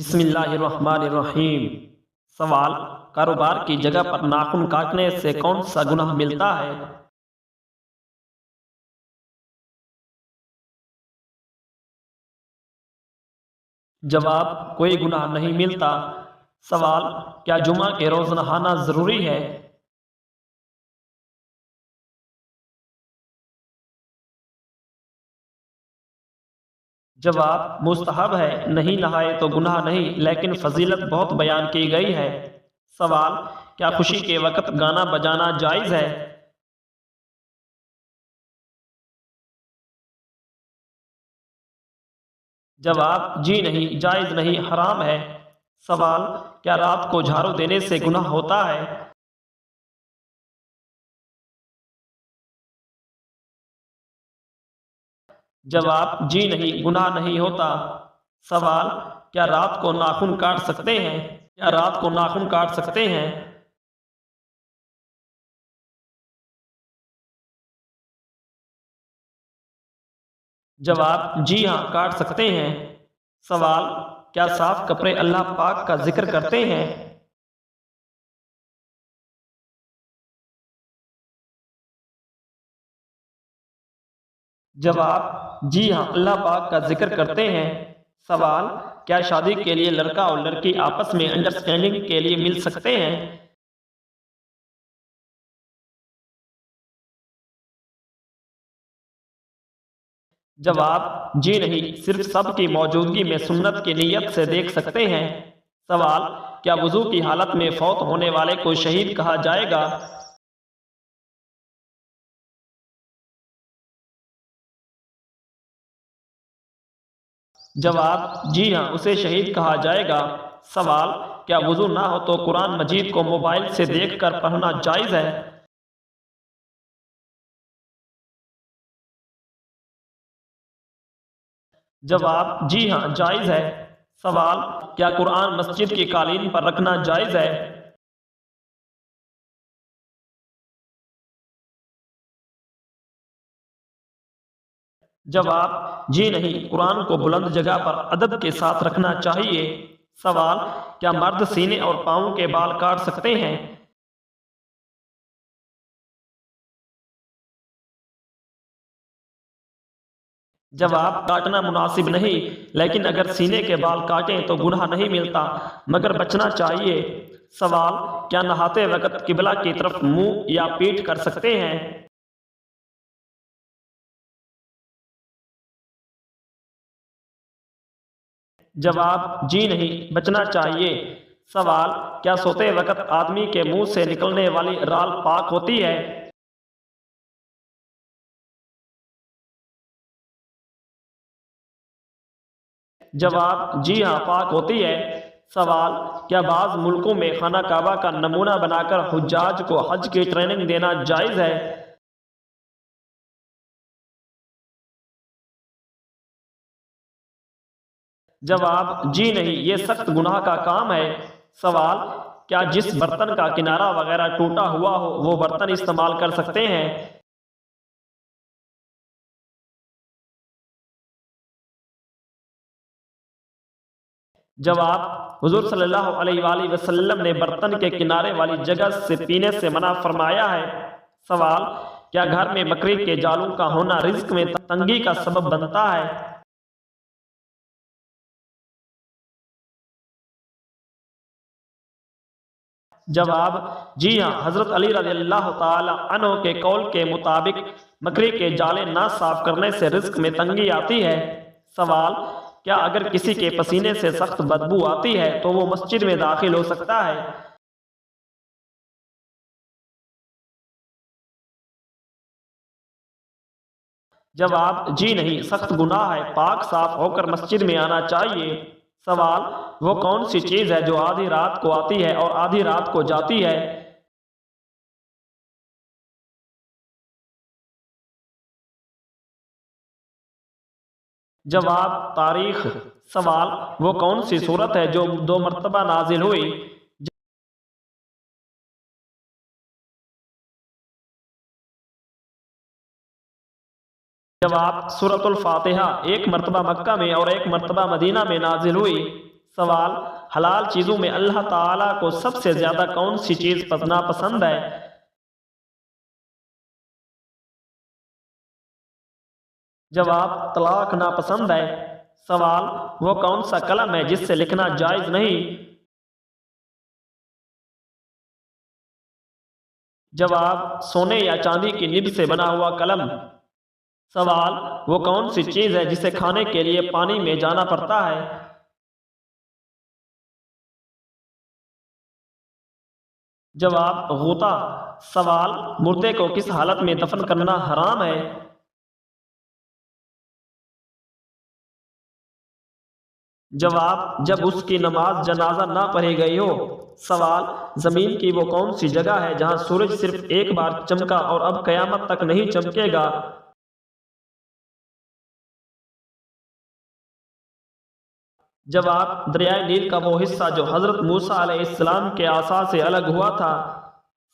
بسم اللہ الرحمن الرحیم۔ سوال: کاروبار کی جگہ پر ناخن کاٹنے سے کون سا گناہ ملتا ہے؟ جواب: کوئی گناہ نہیں ملتا۔ سوال: کیا جمعہ کے روز نہانا ضروری ہے؟ جواب: مستحب ہے، نہیں نہائے تو گناہ نہیں، لیکن فضیلت بہت بیان کی گئی ہے۔ سوال: کیا خوشی کے وقت گانا بجانا جائز ہے؟ جواب: جی نہیں، جائز نہیں، حرام ہے۔ سوال: کیا رات کو جھاڑو دینے سے گناہ ہوتا ہے؟ جواب: جی نہیں، گناہ نہیں ہوتا۔ سوال: کیا رات کو ناخن کاٹ سکتے ہیں؟ کیا رات کو ناخن کاٹ سکتے ہیں؟ جواب: جی ہاں، کاٹ سکتے ہیں۔ سوال: کیا صاف کپڑے اللہ پاک کا ذکر کرتے ہیں؟ جواب: جی ہاں، اللہ پاک کا ذکر کرتے ہیں۔ سوال: کیا شادی کے لیے لڑکا اور لڑکی آپس میں انڈرسٹینڈنگ کے لیے مل سکتے ہیں؟ جواب: جی نہیں، صرف سب کی موجودگی میں سنت کی نیت سے دیکھ سکتے ہیں۔ سوال: کیا وضو کی حالت میں فوت ہونے والے کو شہید کہا جائے گا؟ جواب: جی ہاں، اسے شہید کہا جائے گا۔ سوال: کیا وضو نہ ہو تو قرآن مجید کو موبائل سے دیکھ کر پڑھنا جائز ہے؟ جواب: جی ہاں، جائز ہے۔ سوال: کیا قرآن مسجد کی قالین پر رکھنا جائز ہے؟ جواب: جی نہیں، قرآن کو بلند جگہ پر ادب کے ساتھ رکھنا چاہیے۔ سوال: کیا مرد سینے اور پاؤں کے بال کاٹ سکتے ہیں؟ جواب: کاٹنا مناسب نہیں، لیکن اگر سینے کے بال کاٹیں تو گناہ نہیں ملتا، مگر بچنا چاہیے۔ سوال: کیا نہاتے وقت قبلہ کی طرف منہ یا پیٹھ کر سکتے ہیں؟ جواب: جی نہیں، بچنا چاہیے۔ سوال: کیا سوتے وقت آدمی کے منہ سے نکلنے والی رال پاک ہوتی ہے؟ جواب: جی ہاں، پاک ہوتی ہے۔ سوال: کیا بعض ملکوں میں خانہ کعبہ کا نمونہ بنا کر حجاج کو حج کی ٹریننگ دینا جائز ہے؟ جواب: جی نہیں، یہ سخت گناہ کا کام ہے۔ سوال: کیا جس برتن کا کنارہ وغیرہ ٹوٹا ہوا ہو وہ برتن استعمال کر سکتے ہیں؟ جواب: حضور صلی اللہ علیہ وآلہ وسلم نے برتن کے کنارے والی جگہ سے پینے سے منع فرمایا ہے۔ سوال: کیا گھر میں بکری کے جالوں کا ہونا رزق میں تنگی کا سبب بنتا ہے؟ جواب: جی ہاں، حضرت علی رضی اللہ تعالی عنہ کے قول کے مطابق بکری کے جالے نہ صاف کرنے سے رزق میں تنگی آتی ہے۔ سوال: کیا اگر کسی کے پسینے سے سخت بدبو آتی ہے تو وہ مسجد میں داخل ہو سکتا ہے؟ جواب: جی نہیں، سخت گناہ ہے، پاک صاف ہو کر مسجد میں آنا چاہیے۔ سوال: وہ کون سی چیز ہے جو آدھی رات کو آتی ہے اور آدھی رات کو جاتی ہے؟ جواب: تاریخ۔ سوال: وہ کون سی صورت ہے جو 2 مرتبہ نازل ہوئی؟ جواب: سورۃ الفاتحہ 1 مرتبہ مکہ میں اور 1 مرتبہ مدینہ میں نازل ہوئی۔ سوال، حلال چیزوں میں اللہ تعالیٰ کو سب سے زیادہ کون سی چیز ناپسند ہے؟ جواب، طلاق ناپسند ہے۔ سوال، وہ کون سا قلم ہے جس سے لکھنا جائز نہیں؟ جواب، سونے یا چاندی کی نب سے بنا ہوا قلم۔ سوال، وہ کون سی چیز ہے جسے کھانے کے لیے پانی میں جانا پڑتا ہے؟ جواب، غوطہ۔ سوال، مردے کو کس حالت میں دفن کرنا حرام ہے؟ جواب، جب اس کی نماز جنازہ نہ پڑھی گئی ہو۔ سوال، زمین کی وہ کون سی جگہ ہے جہاں سورج صرف ایک بار چمکا اور اب قیامت تک نہیں چمکے گا؟ جواب، دریائے نیل کا وہ حصہ جو حضرت موسیٰ علیہ السلام کے عصا سے الگ ہوا تھا۔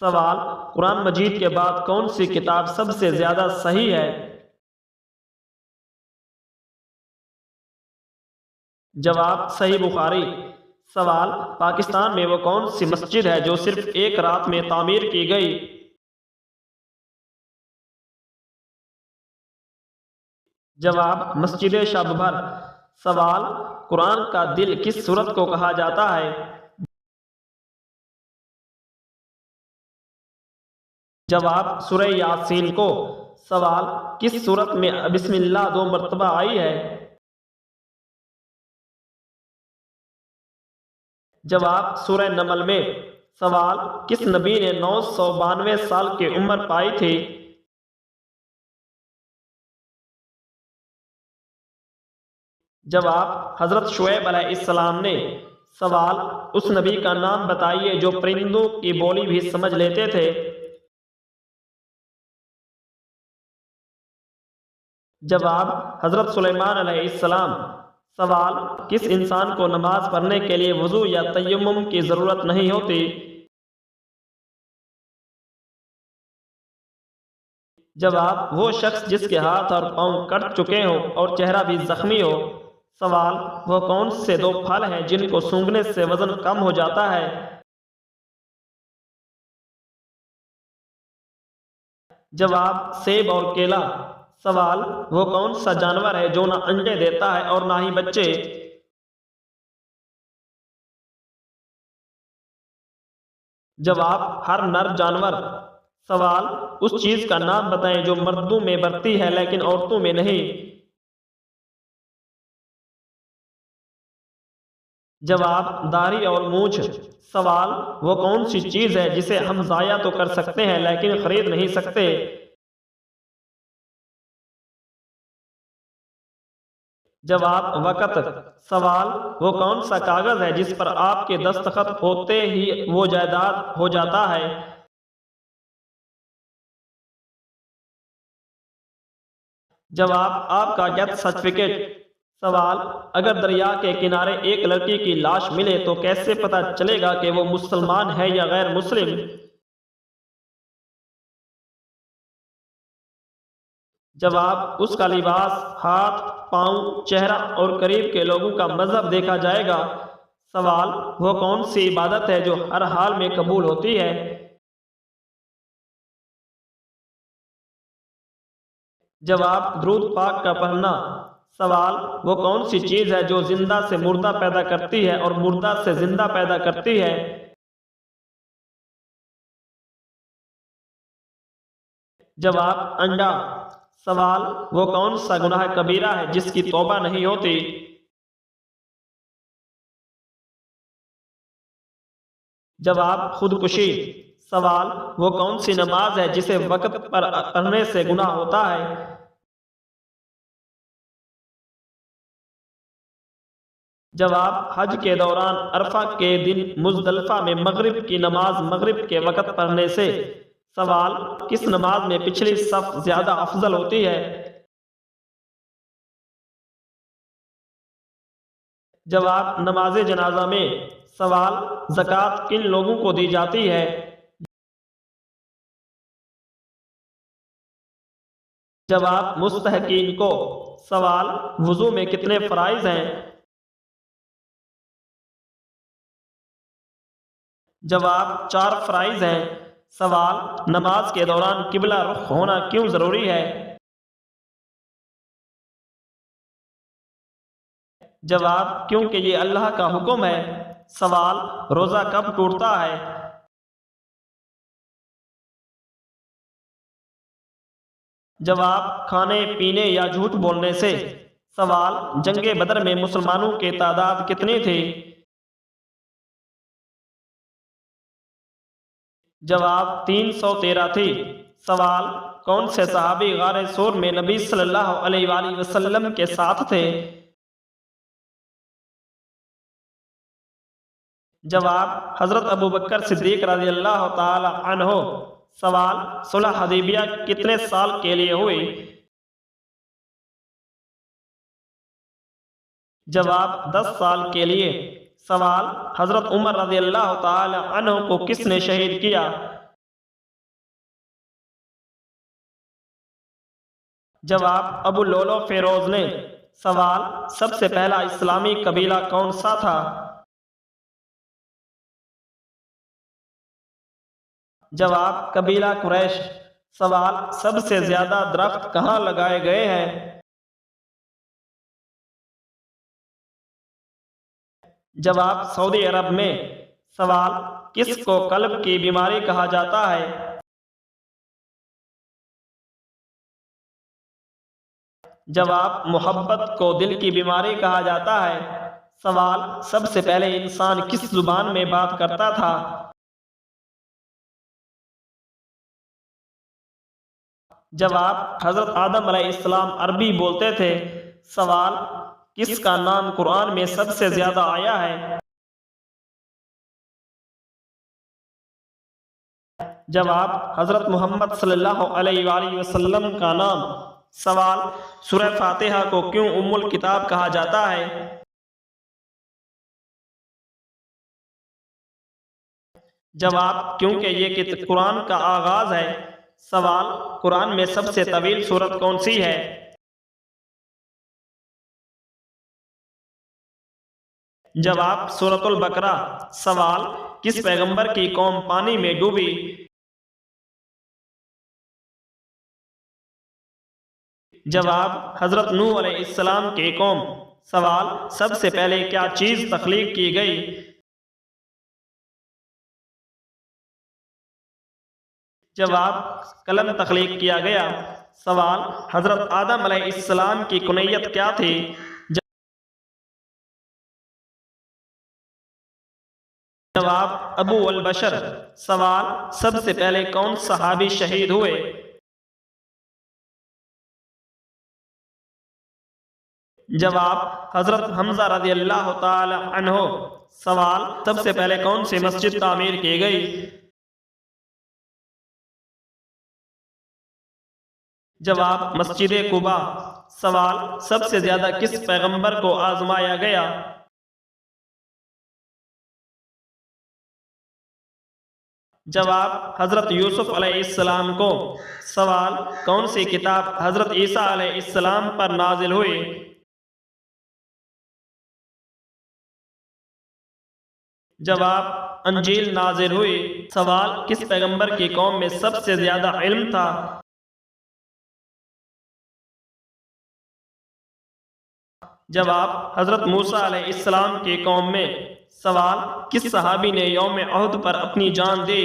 سوال، قرآن مجید کے بعد کون سی کتاب سب سے زیادہ صحیح ہے؟ جواب، صحیح بخاری۔ سوال، پاکستان میں وہ کون سی مسجد ہے جو صرف ایک رات میں تعمیر کی گئی؟ جواب، مسجد شببھر۔ سوال، قرآن کا دل کس سورت کو کہا جاتا ہے؟ جواب، سورہ یاسین کو۔ سوال، کس سورت میں بسم اللہ 2 مرتبہ آئی ہے؟ جواب، سورہ نمل میں۔ سوال، کس نبی نے 992 سال کی عمر پائی تھی؟ جواب، حضرت شعیب علیہ السلام نے۔ سوال، اس نبی کا نام بتائیے جو پرندوں کی بولی بھی سمجھ لیتے تھے۔ جواب، حضرت سلیمان علیہ السلام۔ سوال، کس انسان کو نماز پڑھنے کے لیے وضو یا تیمم کی ضرورت نہیں ہوتی؟ جواب، وہ شخص جس کے ہاتھ اور پاؤں کٹ چکے ہوں اور چہرہ بھی زخمی ہو۔ سوال، وہ کون سے 2 پھل ہیں جن کو سونگھنے سے وزن کم ہو جاتا ہے؟ جواب، سیب اور کیلا۔ سوال، وہ کون سا جانور ہے جو نہ انڈے دیتا ہے اور نہ ہی بچے؟ جواب، ہر نر جانور۔ سوال، اس چیز کا نام بتائیں جو مردوں میں بڑھتی ہے لیکن عورتوں میں نہیں۔ جواب، داڑھی اور مونچھ۔ سوال، وہ کون سی چیز ہے جسے ہم ضائع تو کر سکتے ہیں لیکن خرید نہیں سکتے؟ جواب، وقت۔ سوال، وہ کون سا کاغذ ہے جس پر آپ کے دستخط ہوتے ہی وہ جائیداد ہو جاتا ہے؟ جواب، آپ کا ڈیتھ سرٹیفکیٹ۔ سوال، اگر دریا کے کنارے ایک لڑکی کی لاش ملے تو کیسے پتہ چلے گا کہ وہ مسلمان ہے یا غیر مسلم؟ جواب، اس کا لباس، ہاتھ، پاؤں، چہرہ اور قریب کے لوگوں کا مذہب دیکھا جائے گا۔ سوال، وہ کون سی عبادت ہے جو ہر حال میں قبول ہوتی ہے؟ جواب، درود پاک کا پڑھنا۔ سوال، وہ کون سی چیز ہے جو زندہ سے مردہ پیدا کرتی ہے اور مردہ سے زندہ پیدا کرتی ہے؟ جواب، انڈا۔ سوال، وہ کون سا گناہ کبیرہ ہے جس کی توبہ نہیں ہوتی؟ جواب، خودکشی۔ سوال، وہ کون سی نماز ہے جسے وقت پر پڑھنے سے گناہ ہوتا ہے؟ جواب، حج کے دوران عرفہ کے دن مزدلفہ میں مغرب کی نماز مغرب کے وقت پڑھنے سے۔ سوال، کس نماز میں پچھلی صف زیادہ افضل ہوتی ہے؟ جواب، نماز جنازہ میں۔ سوال، زکوٰۃ کن لوگوں کو دی جاتی ہے؟ جواب، مستحقین کو۔ سوال، وضو میں کتنے فرائض ہیں؟ جواب 4 فرائض ہیں۔ سوال نماز کے دوران قبلہ رخ ہونا کیوں ضروری ہے؟ جواب کیونکہ یہ اللہ کا حکم ہے۔ سوال روزہ کب ٹوٹتا ہے؟ جواب کھانے پینے یا جھوٹ بولنے سے۔ سوال جنگ بدر میں مسلمانوں کی تعداد کتنی تھی؟ جواب 313 تھی۔ سوال کون سے صحابی غار ثور میں نبی صلی اللہ علیہ وآلہ وسلم کے ساتھ تھے؟ جواب حضرت ابوبکر صدیق رضی اللہ تعالی عنہ۔ سوال صلح حدیبیہ کتنے سال کے لیے ہوئی؟ جواب 10 سال کے لیے۔ سوال حضرت عمر رضی اللہ تعالی عنہ کو کس نے شہید کیا؟ جواب ابو لولو فیروز نے۔ سوال سب سے پہلا اسلامی قبیلہ کون سا تھا؟ جواب قبیلہ قریش۔ سوال سب سے زیادہ درخت کہاں لگائے گئے ہیں؟ جواب سعودی عرب میں۔ سوال کس کو قلب کی بیماری کہا جاتا ہے؟ جواب محبت کو دل کی بیماری کہا جاتا ہے۔ سوال سب سے پہلے انسان کس زبان میں بات کرتا تھا؟ جواب حضرت آدم علیہ السلام عربی بولتے تھے۔ سوال کس کا نام قرآن میں سب سے زیادہ آیا ہے؟ جواب حضرت محمد صلی اللہ علیہ وآلہ وسلم کا نام۔ سوال سورہ فاتحہ کو کیوں ام الکتاب کہا جاتا ہے؟ جواب کیونکہ یہ قرآن کا آغاز ہے۔ سوال قرآن میں سب سے طویل سورت کون سی ہے؟ جواب سورۃ البقرہ۔ سوال کس پیغمبر کی قوم پانی میں ڈوبی؟ جواب حضرت نوح علیہ السلام کی قوم۔ سوال سب سے پہلے کیا چیز تخلیق کی گئی؟ جواب قلم تخلیق کیا گیا۔ سوال حضرت آدم علیہ السلام کی کنیت کیا تھی؟ جواب ابو البشر۔ سوال سب سے پہلے کون صحابی شہید ہوئے؟ جواب حضرت حمزہ رضی اللہ تعالی عنہ۔ سوال سب سے پہلے کون سی مسجد تعمیر کی گئی؟ جواب مسجد قباء۔ سوال سب سے زیادہ کس پیغمبر کو آزمایا گیا؟ جواب حضرت یوسف علیہ السلام کو۔ سوال کون سی کتاب حضرت عیسیٰ علیہ السلام پر نازل ہوئی؟ جواب انجیل نازل ہوئی۔ سوال کس پیغمبر کی قوم میں سب سے زیادہ علم تھا؟ جواب حضرت موسیٰ علیہ السلام کی قوم میں۔ سوال کس صحابی نے یوم احد پر اپنی جان دی؟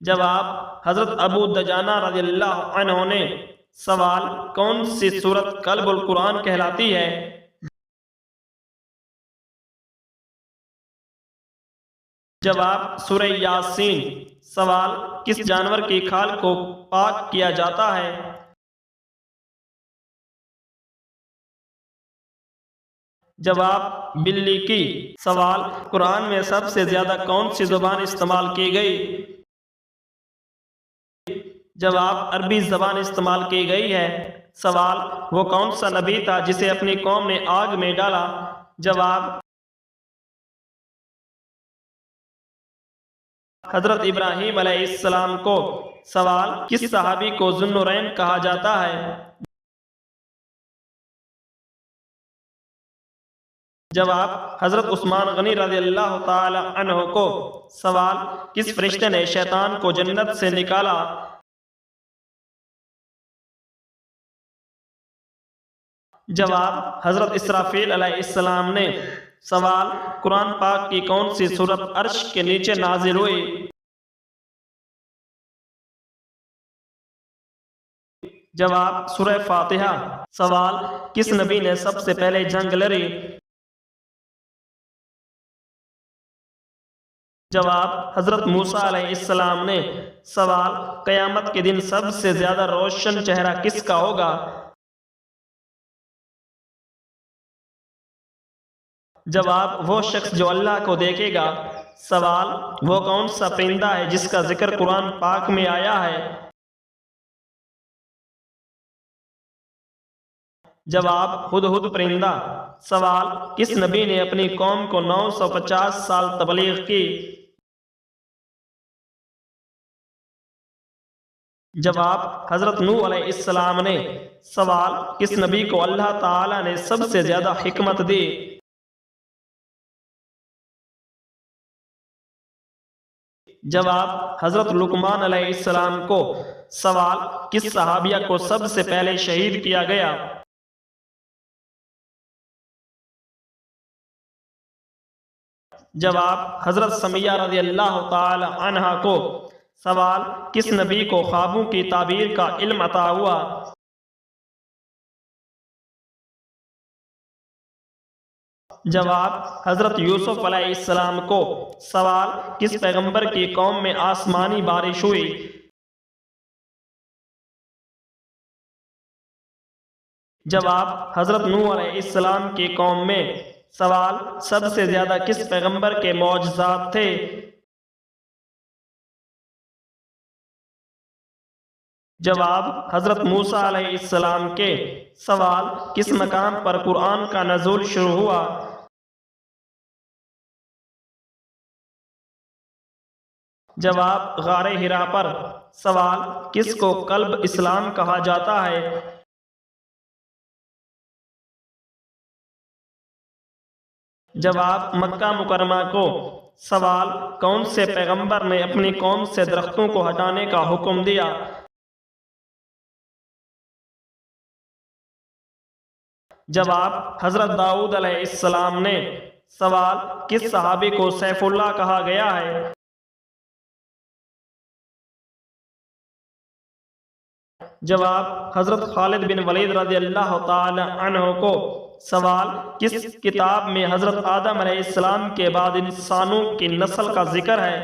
جواب حضرت ابو دجانہ رضی اللہ عنہ نے۔ سوال کون سی سورت قلب القرآن کہلاتی ہے؟ جواب سورہ یاسین۔ سوال کس جانور کی کھال کو پاک کیا جاتا ہے؟ جواب بلی کی۔ سوال قرآن میں سب سے زیادہ کون سی زبان استعمال کی گئی؟ جواب عربی زبان استعمال کی گئی ہے۔ سوال وہ کون سا نبی تھا جسے اپنی قوم نے آگ میں ڈالا؟ جواب حضرت ابراہیم علیہ السلام کو۔ سوال کس صحابی کو ذو النورین کہا جاتا ہے؟ جواب حضرت عثمان غنی رضی اللہ تعالی عنہ کو۔ سوال کس فرشتے نے شیطان کو جنت سے نکالا؟ جواب حضرت اسرافیل علیہ السلام نے۔ سوال قرآن پاک کی کون سی سورت عرش کے نیچے نازل ہوئی؟ جواب سورہ فاتحہ۔ سوال کس نبی نے سب سے پہلے جنگ لڑی؟ جواب حضرت موسیٰ علیہ السلام نے۔ سوال قیامت کے دن سب سے زیادہ روشن چہرہ کس کا ہوگا؟ جواب وہ شخص جو اللہ کو دیکھے گا۔ سوال وہ کون سا پرندہ ہے جس کا ذکر قرآن پاک میں آیا ہے؟ جواب ہدہد پرندہ۔ سوال کس نبی نے اپنی قوم کو 950 سال تبلیغ کی؟ جواب حضرت نوح علیہ السلام نے۔ سوال کس نبی کو اللہ تعالی نے سب سے زیادہ حکمت دی؟ جواب حضرت لقمان علیہ السلام کو۔ سوال کس صحابیہ کو سب سے پہلے شہید کیا گیا؟ جواب حضرت سمیہ رضی اللہ تعالی عنہا کو۔ سوال کس نبی کو خوابوں کی تعبیر کا علم عطا ہوا؟ جواب حضرت یوسف علیہ السلام کو۔ سوال کس پیغمبر کی قوم میں آسمانی بارش ہوئی؟ جواب حضرت نوح علیہ السلام کی قوم میں۔ سوال سب سے زیادہ کس پیغمبر کے معجزات تھے؟ جواب حضرت موسیٰ علیہ السلام کے۔ سوال کس مقام پر قرآن کا نزول شروع ہوا؟ جواب غار حرا پر۔ سوال کس کو قلب اسلام کہا جاتا ہے؟ جواب مکہ مکرمہ کو۔ سوال کون سے پیغمبر نے اپنی قوم سے درختوں کو ہٹانے کا حکم دیا؟ جواب حضرت داؤد علیہ السلام نے۔ سوال کس صحابی کو سیف اللہ کہا گیا ہے؟ جواب حضرت خالد بن ولید رضی اللہ تعالی عنہ کو۔ سوال کس کتاب میں حضرت آدم علیہ السلام کے بعد انسانوں کی نسل کا ذکر ہے؟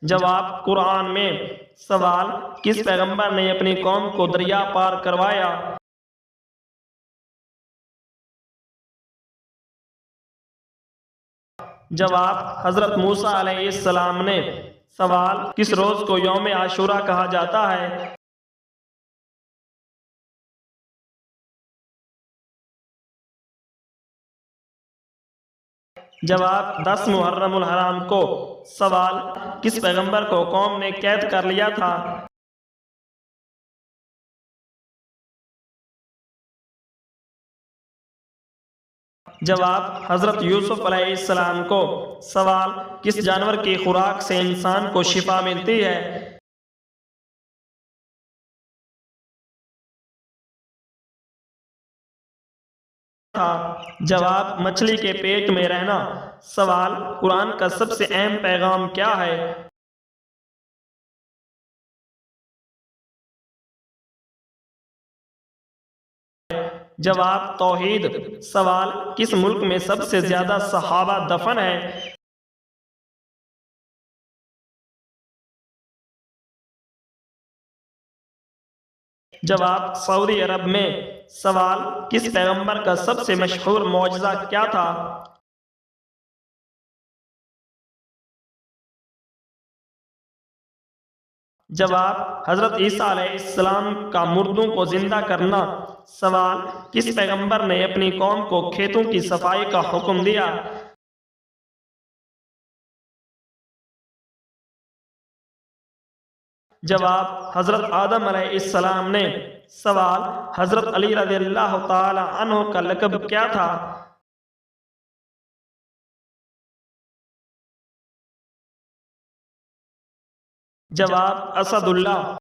جواب قرآن میں۔ سوال کس پیغمبر نے اپنی قوم کو دریا پار کروایا؟ جواب حضرت موسیٰ علیہ السلام نے۔ سوال کس روز کو یوم عاشورہ کہا جاتا ہے؟ جواب 10 محرم الحرام کو۔ سوال کس پیغمبر کو قوم نے قید کر لیا تھا؟ جواب حضرت یوسف علیہ السلام کو۔ سوال کس جانور کی خوراک سے انسان کو شفا ملتی ہے؟ جواب مچھلی کے پیٹ میں رہنا۔ سوال قرآن کا سب سے اہم پیغام کیا ہے؟ جواب توحید۔ سوال کس ملک میں سب سے زیادہ صحابہ دفن ہیں؟ جواب سعودی عرب میں۔ سوال کس پیغمبر کا سب سے مشہور معجزہ کیا تھا؟ جواب حضرت عیسیٰ علیہ السلام کا مردوں کو زندہ کرنا۔ سوال کس پیغمبر نے اپنی قوم کو کھیتوں کی صفائی کا حکم دیا؟ جواب حضرت آدم علیہ السلام نے۔ سوال حضرت علی رضی اللہ تعالی عنہ کا لقب کیا تھا؟ جواب اسد اللہ۔